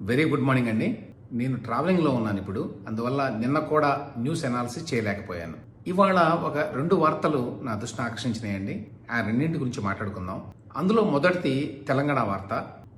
Very good morning అండి. నేను ట్రావెలింగ్లో ఉన్నాను ఇప్పుడు, అందువల్ల నిన్న కూడా న్యూస్ అనాలిసిస్ చేయలేకపోయాను. ఇవాళ ఒక 2 వార్తలు నా దృష్టిని ఆకర్షించినాయండి. ఆ రెండింటి గురించి మాట్లాడుకుందాం. అందులో మొదటిది తెలంగాణ వార్త.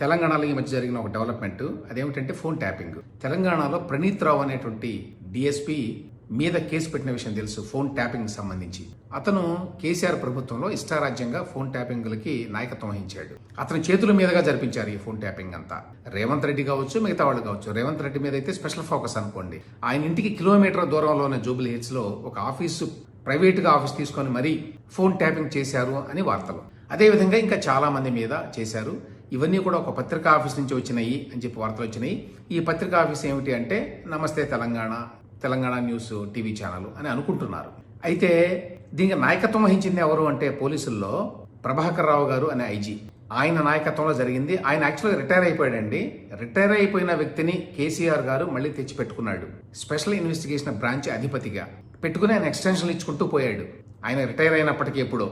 తెలంగాణలో ఈ మధ్య జరిగిన ఒక డెవలప్మెంట్, అదేమిటంటే ఫోన్ ట్యాపింగ్. తెలంగాణలో ప్రణీత్ రావు అనేటువంటి డిఎస్పీ మీద కేసు పెట్టిన విషయం తెలుసు, ఫోన్ ట్యాపింగ్ సంబంధించి. అతను కేసీఆర్ ప్రభుత్వంలో ఇష్టారాజ్యంగా ఫోన్ ట్యాపింగ్లకి నాయకత్వం వహించాడు. అతని చేతుల మీదుగా జరిపించారు ఈ ఫోన్ ట్యాపింగ్ అంతా. రేవంత్ రెడ్డి కావచ్చు, మిగతా వాళ్ళు కావచ్చు. రేవంత్ రెడ్డి మీద అయితే స్పెషల్ ఫోకస్ అనుకోండి. ఆయన ఇంటికి కిలోమీటర్ దూరంలోనే జూబ్లీ హిల్స్ లో ఒక ఆఫీసు, ప్రైవేట్గా ఆఫీస్ తీసుకొని మరీ ఫోన్ ట్యాపింగ్ చేశారు అని వార్తలు. అదేవిధంగా ఇంకా చాలా మంది మీద చేశారు. ఇవన్నీ కూడా ఒక పత్రికా ఆఫీస్ నుంచి వచ్చినాయి అని చెప్పి వార్తలు వచ్చినాయి. ఈ పత్రికా ఆఫీస్ ఏమిటి అంటే నమస్తే Telangana, Telangana news TV channel అని అనుకుంటున్నారు. అయితే దీనికి నాయకత్వం వహించింది ఎవరు అంటే పోలీసుల్లో ప్రభాకర్ రావు గారు అనే ఐజీ. ఆయన నాయకత్వంలో జరిగింది. ఆయన యాక్చువల్గా రిటైర్ అయిపోయాడండి. రిటైర్ అయిపోయిన వ్యక్తిని కేసీఆర్ గారు మళ్ళీ తెచ్చి పెట్టుకున్నాడు. స్పెషల్ ఇన్వెస్టిగేషన్ బ్రాంచ్ అధిపతిగా పెట్టుకుని ఆయన ఎక్స్టెన్షన్లు ఇచ్చుకుంటూ పోయాడు. ఆయన రిటైర్ అయినప్పటికీ ఎప్పుడో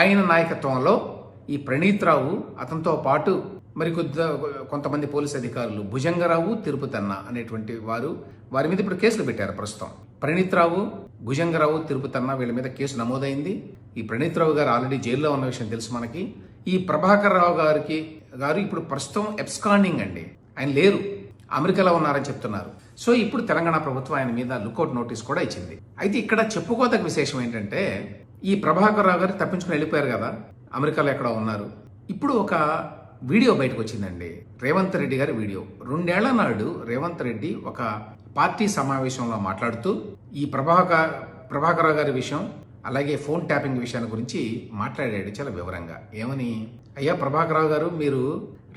ఆయన నాయకత్వంలో ఈ ప్రణీత్ రావు, అతనితో పాటు మరి కొంతమంది పోలీస్ అధికారులు, భుజంగరావు, తిరుపతన్న అనేటువంటి వారి మీద ఇప్పుడు కేసులు పెట్టారు ప్రస్తుతం. ప్రణీత్ రావు, భుజంగరావు, తిరుపతన్న వీళ్ళ మీద కేసు నమోదైంది. ఈ ప్రణీత్ రావు గారు ఆల్రెడీ జైల్లో ఉన్న విషయం తెలుసు మనకి. ఈ ప్రభాకర్ రావు గారు ఇప్పుడు ప్రస్తుతం ఎబ్స్కాండింగ్ అండి. ఆయన లేరు, అమెరికాలో ఉన్నారని చెప్తున్నారు. సో ఇప్పుడు తెలంగాణ ప్రభుత్వం ఆయన మీద లుకౌట్ నోటీస్ కూడా ఇచ్చింది. అయితే ఇక్కడ చెప్పుకోదగ్గ విశేషం ఏంటంటే ఈ ప్రభాకర్ రావు గారు తప్పించుకుని వెళ్ళిపోయారు కదా, అమెరికాలో ఎక్కడో ఉన్నారు. ఇప్పుడు ఒక వీడియో బయటకు వచ్చిందండి, రేవంత్ రెడ్డి గారి వీడియో. 2 ఏళ్ల నాడు రేవంత్ రెడ్డి ఒక పార్టీ సమావేశంలో మాట్లాడుతూ ఈ ప్రభాకర్ రావు గారి విషయం, అలాగే ఫోన్ ట్యాపింగ్ విషయాన్ని గురించి మాట్లాడాడు చాలా వివరంగా. ఏమని, అయ్యా ప్రభాకర్ రావు గారు, మీరు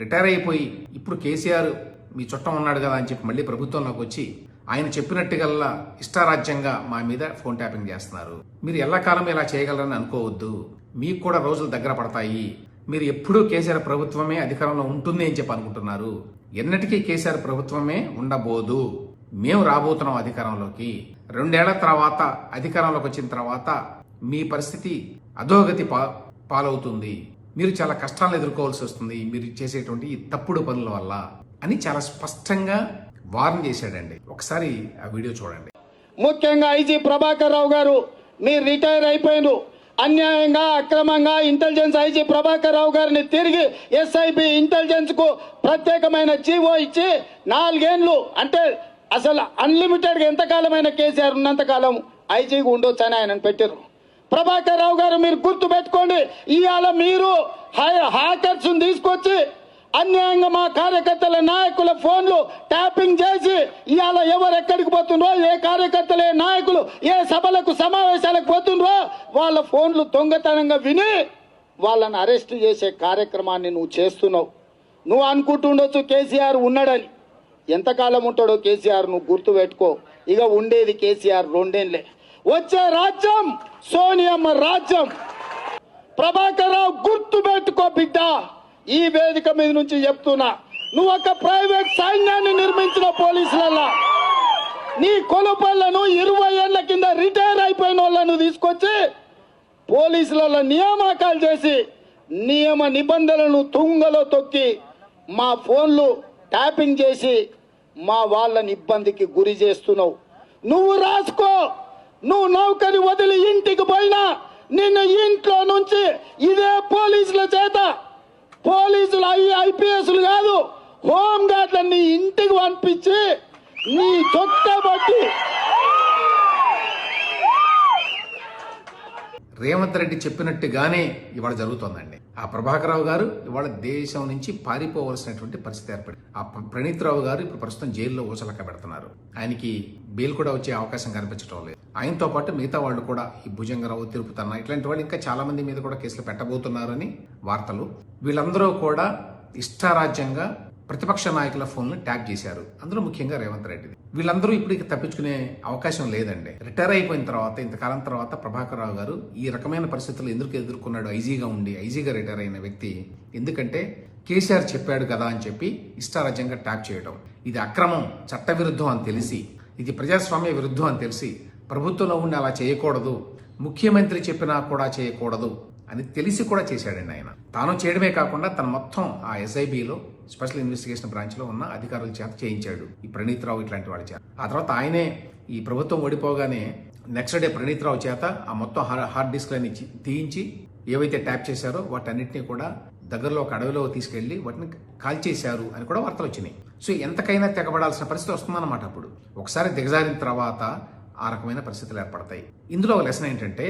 రిటైర్ అయిపోయి ఇప్పుడు కేసీఆర్ మీ చుట్టం ఉన్నాడు కదా అని చెప్పి మళ్ళీ ప్రభుత్వంలోకి వచ్చి ఆయన చెప్పినట్టుగల్లా ఇష్టారాజ్యంగా మా మీద ఫోన్ ట్యాపింగ్ చేస్తున్నారు. మీరు ఎల్లకాలం ఇలా చేయగలరని అనుకోవద్దు, మీకు కూడా రోజులు దగ్గర పడతాయి. మీరు ఎప్పుడూ కేసీఆర్ ప్రభుత్వమే అధికారంలో ఉంటుంది అని చెప్పి అనుకుంటున్నారు. ఎన్నటికీ కేసీఆర్ ప్రభుత్వమే ఉండబోదు. మేము రాబోతున్నాం అధికారంలోకి. 2 ఏళ్ల తర్వాత అధికారంలోకి వచ్చిన తర్వాత మీ పరిస్థితి అధోగతి పాలవుతుంది. మీరు చాలా కష్టాలను ఎదుర్కోవాల్సి వస్తుంది మీరు చేసేటువంటి ఈ తప్పుడు పనుల వల్ల అని చాలా స్పష్టంగా వార్న్ చేశాడండి. ఒకసారి ఆ వీడియో చూడండి. ముఖ్యంగా ఐజీ ప్రభాకర్ రావు గారు, మీరు రిటైర్ అయిపోయిన అన్యాయంగా, అక్రమంగా ఇంటెలిజెన్స్ ఐజీ ప్రభాకర్ రావు గారిని తిరిగి ఎస్ఐబి ఇంటెలిజెన్స్ కు ప్రత్యేకమైన జీవో ఇచ్చి 4 ఏళ్లు, అంటే అసలు అన్లిమిటెడ్ గా ఎంతకాలమైన కేసీఆర్ ఉన్నంతకాలం ఐజీగా ఉండొచ్చు అని ఆయన పెట్టారు. ప్రభాకర్ రావు గారు, మీరు గుర్తు పెట్టుకోండి, ఇవాళ మీరు హ్యాకర్స్ తీసుకొచ్చి అన్యాయంగా మా కార్యకర్తల, నాయకుల ఫోన్లు ట్యాపింగ్ చేసి ఇవాళ ఎవరు ఎక్కడికి పోతుండ్రో, ఏ కార్యకర్తలు, ఏ నాయకులు ఏ సభలకు సమావేశాలకు పోతుండ్రో వాళ్ళ ఫోన్లు దొంగతనంగా విని వాళ్ళని అరెస్ట్ చేసే కార్యక్రమాన్ని నువ్వు చేస్తున్నావు. నువ్వు అనుకుంటుండొచ్చు కేసీఆర్ ఉన్నాడని. ఎంతకాలం ఉంటాడో కేసీఆర్ నువ్వు గుర్తు పెట్టుకో. ఇక ఉండేది కేసీఆర్ 2 ఏళ్లే. వచ్చే రాజ్యం సోనియమ్మ రాజ్యం. ప్రభాకర్ రావు, గుర్తు పెట్టుకో బిడ్డ. ఈ వేదిక మీద నుంచి చెప్తున్నా, నువ్వు ఒక ప్రైవేట్ సైన్యాన్ని నిర్మించిన పోలీసులల్లా నీ కొలుపళ్లను 20 ఏళ్ల కింద రిటైర్ అయిపోయిన వాళ్ళను తీసుకొచ్చి పోలీసులలో నియామకాలు చేసి నియమ నిబంధనలను తుంగలో తొక్కి మా ఫోన్లు ట్యాపింగ్ చేసి మా వాళ్ళని ఇబ్బందికి గురి చేస్తున్నావు. నువ్వు రాసుకో, నువ్వు నౌకరి వదిలి ఇంటికి పోయినా నిన్ను ఇంట్లో నుంచి ఇదే పోలీసుల చేత, పోలీసులు ఐపీఎస్లు కాదు, హోమ్ గార్డ్లను నీ ఇంటికి పంపించి నీ చొక్కా బట్టి. రేవంత్ రెడ్డి చెప్పినట్టుగానే ఇవాళ జరుగుతోందండి. ఆ ప్రభాకర్ రావు గారు ఇవాళ దేశం నుంచి పారిపోవలసినటువంటి పరిస్థితి ఏర్పడింది. ఆ ప్రణీత్ రావు గారు ఇప్పుడు ప్రస్తుతం జైల్లో ఊచలక్క పెడుతున్నారు. ఆయనకి బెయిల్ కూడా వచ్చే అవకాశం కనిపించడం లేదు. ఆయనతో పాటు మిగతా వాళ్ళు కూడా, ఈ భుజంగరావు, తిరుపతన్న, ఇట్లాంటి వాళ్ళు ఇంకా చాలా మంది మీద కూడా కేసులు పెట్టబోతున్నారని వార్తలు. వీళ్ళందరూ కూడా ఇష్టారాజ్యంగా ప్రతిపక్ష నాయకుల ఫోన్లు ట్యాగ్ చేశారు, అందులో ముఖ్యంగా రేవంత్ రెడ్డి. వీళ్ళందరూ ఇప్పుడు ఇక తప్పించుకునే అవకాశం లేదండి. రిటైర్ అయిపోయిన తర్వాత, ఇంతకాలం తర్వాత ప్రభాకర్ రావు గారు ఈ రకమైన పరిస్థితులు ఎందుకు ఎదుర్కొన్నాడు? ఐజీగా రిటైర్ అయిన వ్యక్తి. ఎందుకంటే కేసీఆర్ చెప్పాడు కదా అని చెప్పి ఇష్టారాజ్యంగా ట్యాగ్ చేయడం, ఇది అక్రమం, చట్టవిరుద్ధం అని తెలిసి, ఇది ప్రజాస్వామ్య విరుద్ధం అని తెలిసి ప్రభుత్వంలో ఉండి అలా చేయకూడదు, ముఖ్యమంత్రి చెప్పినా కూడా చేయకూడదు అని తెలిసి కూడా చేశాడండి ఆయన. తాను చేయడమే కాకుండా తన మొత్తం ఆ ఎస్ఐబిలో స్పెషల్ ఇన్వెస్టిగేషన్ బ్రాంచ్ లో ఉన్న అధికారుల చేత చేయించాడు, ఈ ప్రణీత్ రావు ఇట్లాంటి వాళ్ళ చేత. ఆ తర్వాత ఆయనే ఈ ప్రభుత్వం ఓడిపోగానే నెక్స్ట్ డే ప్రణీత్ రావు చేత ఆ మొత్తం హార్డ్ డిస్క్లని తీయించి ఏవైతే ట్యాప్ చేశారో వాటన్నిటినీ కూడా దగ్గరలో ఒక అడవిలో తీసుకెళ్లి వాటిని కాల్చేశారు అని కూడా వార్తలు వచ్చినాయి. సో ఎంతకైనా తెగబడాల్సిన పరిస్థితి వస్తుందన్నమాట. అప్పుడు ఒకసారి దిగజారిన తర్వాత ఆ రకమైన పరిస్థితులు ఏర్పడతాయి. ఇందులో ఒక లెసన్ ఏంటంటే,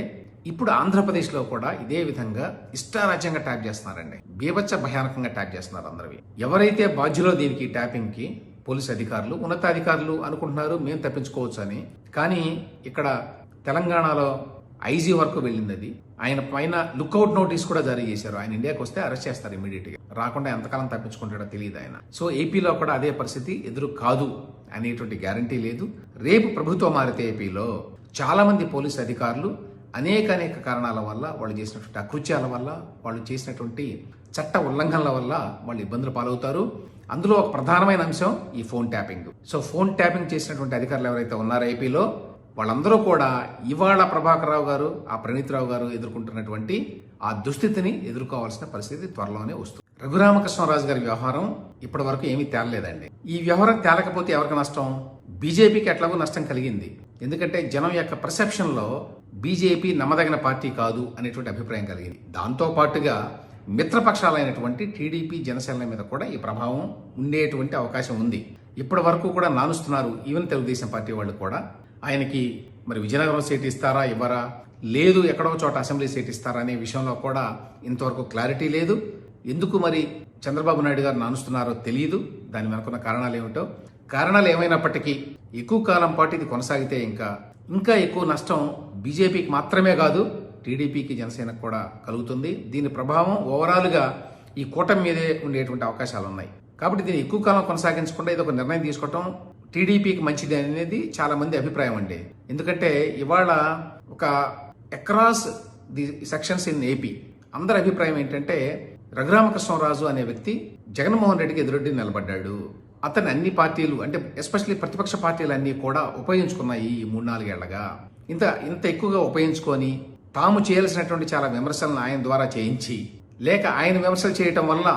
ఇప్పుడు ఆంధ్రప్రదేశ్లో కూడా ఇదే విధంగా ఇష్టారాజ్యంగా ట్యాప్ చేస్తున్నారండి. బీభత్స భయానకంగా ట్యాప్ చేస్తున్నారు అందరివి. ఎవరైతే బాధ్యులో దీనికి ట్యాపింగ్కి పోలీసు అధికారులు, ఉన్నతాధికారులు అనుకుంటున్నారు మేము తప్పించుకోవచ్చు అని. కానీ ఇక్కడ తెలంగాణలో ఐజీ వరకు వెళ్ళింది అది. ఆయన పైన లుక్అవుట్ నోటీస్ కూడా జారీ చేశారు. ఆయన ఇండియాకి వస్తే అరెస్ట్ చేస్తారు ఇమీడియట్ గా. రాకుండా ఎంతకాలం తప్పించుకుంటాడో తెలియదు ఆయన. సో ఏపీలో కూడా అదే పరిస్థితి ఎదురు కాదు అనేటువంటి గ్యారంటీ లేదు. రేపు ప్రభుత్వం మారితే ఏపీలో చాలా మంది పోలీసు అధికారులు అనేక కారణాల వల్ల, వాళ్ళు చేసినటువంటి అకృత్యాల వల్ల, వాళ్ళు చేసినటువంటి చట్ట ఉల్లంఘనల వల్ల వాళ్ళు ఇబ్బందులు పాలవుతారు. అందులో ఒక ప్రధానమైన అంశం ఈ phone tapping. So phone tapping చేసినటువంటి అధికారులు ఎవరైతే ఉన్నారో ఏపీలో, వాళ్ళందరూ కూడా ఇవాళ ప్రభాకర్ రావు గారు, ఆ ప్రణీత్ రావు గారు ఎదుర్కొంటున్నటువంటి ఆ దుస్థితిని ఎదుర్కోవాల్సిన పరిస్థితి త్వరలోనే వస్తుంది. రఘురామకృష్ణరాజు గారి వ్యవహారం ఇప్పటి వరకు ఏమీ తేలలేదండి. ఈ వ్యవహారం తేలకపోతే ఎవరికి నష్టం? బీజేపీకి ఎట్లాగో నష్టం కలిగింది. ఎందుకంటే జనం యొక్క పర్సెప్షన్ లో బీజేపీ నమ్మదగిన పార్టీ కాదు అనేటువంటి అభిప్రాయం కలిగింది. దాంతో పాటుగా మిత్రపక్షాలైనటువంటి టీడీపీ, జనసేన మీద కూడా ఈ ప్రభావం ఉండేటువంటి అవకాశం ఉంది. ఇప్పటి వరకు కూడా నానుస్తున్నారు. ఈవెన్ తెలుగుదేశం పార్టీ వాళ్ళు కూడా ఆయనకి మరి విజయనగరం సీట్ ఇస్తారా ఇవ్వరా, లేదు ఎక్కడో చోట అసెంబ్లీ సీట్ ఇస్తారా అనే విషయంలో కూడా ఇంతవరకు క్లారిటీ లేదు. ఎందుకు మరి చంద్రబాబు నాయుడు గారు నానుస్తున్నారో తెలియదు. దాని వెనుకున్న కారణాలు ఏమిటో. కారణాలు ఏమైనప్పటికీ ఎక్కువ కాలం పాటు ఇది కొనసాగితే ఇంకా ఎక్కువ నష్టం బీజేపీకి మాత్రమే కాదు, టీడీపీకి, జనసేనకు కూడా కలుగుతుంది. దీని ప్రభావం ఓవరాల్గా ఈ కూటమి మీదే ఉండేటువంటి అవకాశాలు ఉన్నాయి. కాబట్టి దీన్ని ఎక్కువ కాలం కొనసాగించకుండా ఇది ఒక నిర్ణయం తీసుకోవటం టీడీపీకి మంచిది అనేది చాలా మంది అభిప్రాయం అండి. ఎందుకంటే ఇవాళ ఒక across the sections in AP అందరి అభిప్రాయం ఏంటంటే, రఘురామకృష్ణరాజు అనే వ్యక్తి జగన్మోహన్ రెడ్డికి ఎదురొడ్డి నిలబడ్డాడు. అతన్ని అన్ని పార్టీలు, అంటే ఎస్పెషల్లీ ప్రతిపక్ష పార్టీలు అన్ని కూడా ఉపయోగించుకున్నాయి ఈ 3-4 ఏళ్లగా. ఇంత ఎక్కువగా ఉపయోగించుకొని తాము చేయాల్సినటువంటి చాలా విమర్శలను ఆయన ద్వారా చేయించి, లేక ఆయన విమర్శలు చేయటం వల్ల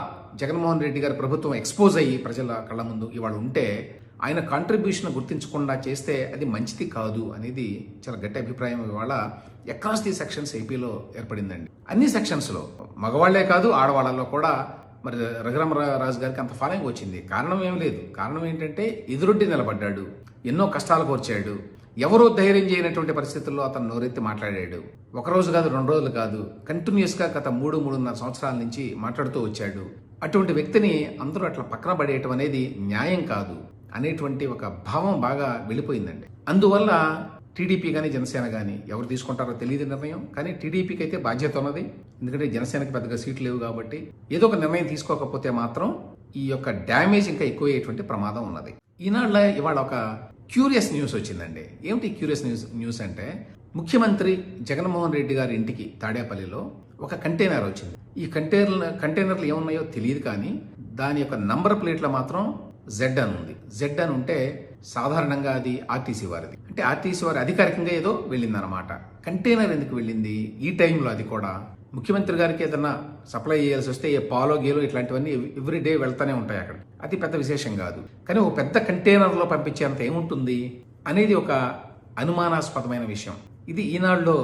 జగన్మోహన్ రెడ్డి గారి ప్రభుత్వం ఎక్స్పోజ్ అయ్యి ప్రజల కళ్ళ ముందు ఇవాళ ఉంటే, ఆయన కాంట్రిబ్యూషన్ గుర్తించకుండా చేస్తే అది మంచిది కాదు అనేది చాలా గట్టి అభిప్రాయం ఇవాళ అక్రాస్ ది సెక్షన్స్ ఏపీలో ఏర్పడిందండి. అన్ని సెక్షన్స్ లో మగవాళ్లే కాదు, ఆడవాళ్లలో కూడా మరి రఘురామరాజు గారికి అంత ఫాలోయింగ్ వచ్చింది. కారణం ఏం లేదు. కారణం ఏంటంటే ఎదురొడ్డి నిలబడ్డాడు, ఎన్నో కష్టాలు కోర్చాడు, ఎవరూ ధైర్యం చేయనటువంటి పరిస్థితుల్లో అతను నోరెత్తి మాట్లాడాడు. ఒక రోజు కాదు, 2 రోజులు కాదు, కంటిన్యూస్ గా గత 3-3.5 సంవత్సరాల నుంచి మాట్లాడుతూ వచ్చాడు. అటువంటి వ్యక్తిని అందరూ అట్లా పక్కన పడేయటం అనేది న్యాయం కాదు అనేటువంటి ఒక భావం బాగా వెళ్ళిపోయిందండి. అందువల్ల టీడీపీ కానీ జనసేన కానీ ఎవరు తీసుకుంటారో తెలియదు నిర్ణయం. కానీ టీడీపీకి అయితే బాధ్యత ఉన్నది. ఎందుకంటే జనసేనకి పెద్దగా సీట్లు లేవు కాబట్టి ఏదో ఒక నిర్ణయం తీసుకోకపోతే మాత్రం ఈ యొక్క డ్యామేజ్ ఇంకా ఎక్కువయ్యేటువంటి ప్రమాదం ఉన్నది. ఇవాళ ఒక క్యూరియస్ న్యూస్ వచ్చిందండి. ఏమిటి క్యూరియస్ న్యూస్ అంటే, ముఖ్యమంత్రి జగన్మోహన్ రెడ్డి గారి ఇంటికి తాడేపల్లిలో ఒక కంటైనర్ వచ్చింది. ఈ కంటైనర్లు ఏమున్నాయో తెలియదు, కానీ దాని యొక్క నంబర్ ప్లేట్లో మాత్రం జెడ్ అని ఉంది. జెడ్ అని ఉంటే సాధారణంగా అది ఆర్టీసీ వారిది. అంటే ఆర్టీసీ వారి అధికారికంగా ఏదో వెళ్ళిందనమాట. కంటైనర్ ఎందుకు వెళ్ళింది ఈ టైంలో? అది కూడా ముఖ్యమంత్రి గారికి ఏదన్నా సప్లై చేయాల్సి వస్తే ఏ పాలో గేలో ఇట్లాంటివన్నీ ఎవ్రీ డే వెళ్తానే ఉంటాయి అక్కడ. అది పెద్ద విశేషం కాదు. కానీ ఒక పెద్ద కంటైనర్లో పంపించేంత ఏముంటుంది అనేది ఒక అనుమానాస్పదమైన విషయం. ఇది ఈనాడులో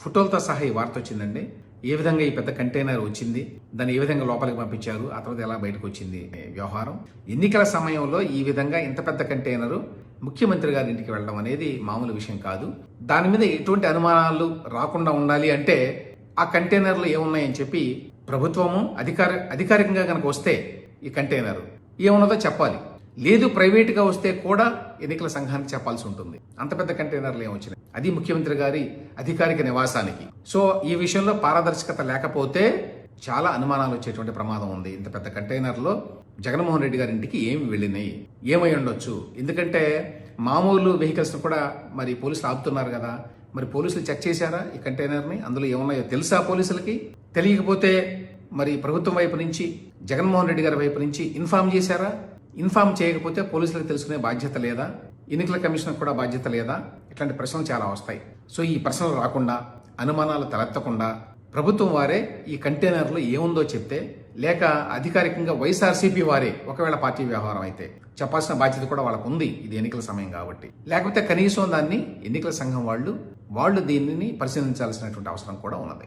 ఫోటోలతో సహా ఈ వార్త వచ్చిందండి. ఏ విధంగా ఈ పెద్ద కంటైనర్ వచ్చింది, దాన్ని ఏ విధంగా లోపలికి పంపించారు, ఆ తర్వాత ఎలా బయటకు వచ్చింది వ్యవహారం. ఎన్నికల సమయంలో ఈ విధంగా ఇంత పెద్ద కంటైనరు ముఖ్యమంత్రి గారి ఇంటికి వెళ్ళడం అనేది మామూలు విషయం కాదు. దాని మీద ఎటువంటి అనుమానాలు రాకుండా ఉండాలి అంటే ఆ కంటైనర్లు ఏమున్నాయని చెప్పి ప్రభుత్వము అధికారికంగా కనుక వస్తే ఈ కంటైనర్ ఏమున్నదో చెప్పాలి. లేదు ప్రైవేట్గా వస్తే కూడా ఎన్నికల సంఘానికి చెప్పాల్సి ఉంటుంది. అంత పెద్ద కంటైనర్లు ఏమొచ్చినాయి, అది ముఖ్యమంత్రి గారి అధికారిక నివాసానికి. సో ఈ విషయంలో పారదర్శకత లేకపోతే చాలా అనుమానాలు వచ్చేటువంటి ప్రమాదం ఉంది. ఇంత పెద్ద కంటైనర్లో జగన్మోహన్ రెడ్డి గారి ఇంటికి ఏమి వెళ్ళినాయి, ఏమై ఉండొచ్చు? ఎందుకంటే మామూలు వెహికల్స్ కూడా మరి పోలీసులు ఆపుతున్నారు కదా, మరి పోలీసులు చెక్ చేశారా ఈ కంటైనర్ని? అందులో ఏమున్నాయో తెలుసా పోలీసులకి? తెలియకపోతే మరి ప్రభుత్వం వైపు నుంచి, జగన్మోహన్ రెడ్డి గారి వైపు నుంచి ఇన్ఫార్మ్ చేశారా? ఇన్ఫార్మ్ చేయకపోతే పోలీసులకు తెలుసుకునే బాధ్యత లేదా? ఎన్నికల కమిషన్ కూడా బాధ్యత లేదా? ఇట్లాంటి ప్రశ్నలు చాలా వస్తాయి. సో ఈ ప్రశ్నలు రాకుండా, అనుమానాలు తలెత్తకుండా ప్రభుత్వం వారే ఈ కంటైనర్లో ఏముందో చెప్తే, లేక అధికారికంగా వైఎస్ఆర్సీపీ వారే ఒకవేళ పార్టీ వ్యవహారం అయితే చెప్పాల్సిన బాధ్యత కూడా వాళ్ళకు ఉంది, ఇది ఎన్నికల సమయం కాబట్టి. లేకపోతే కనీసం దాన్ని ఎన్నికల సంఘం వాళ్ళు దీనిని పరిశీలించాల్సినటువంటి అవసరం కూడా ఉన్నది.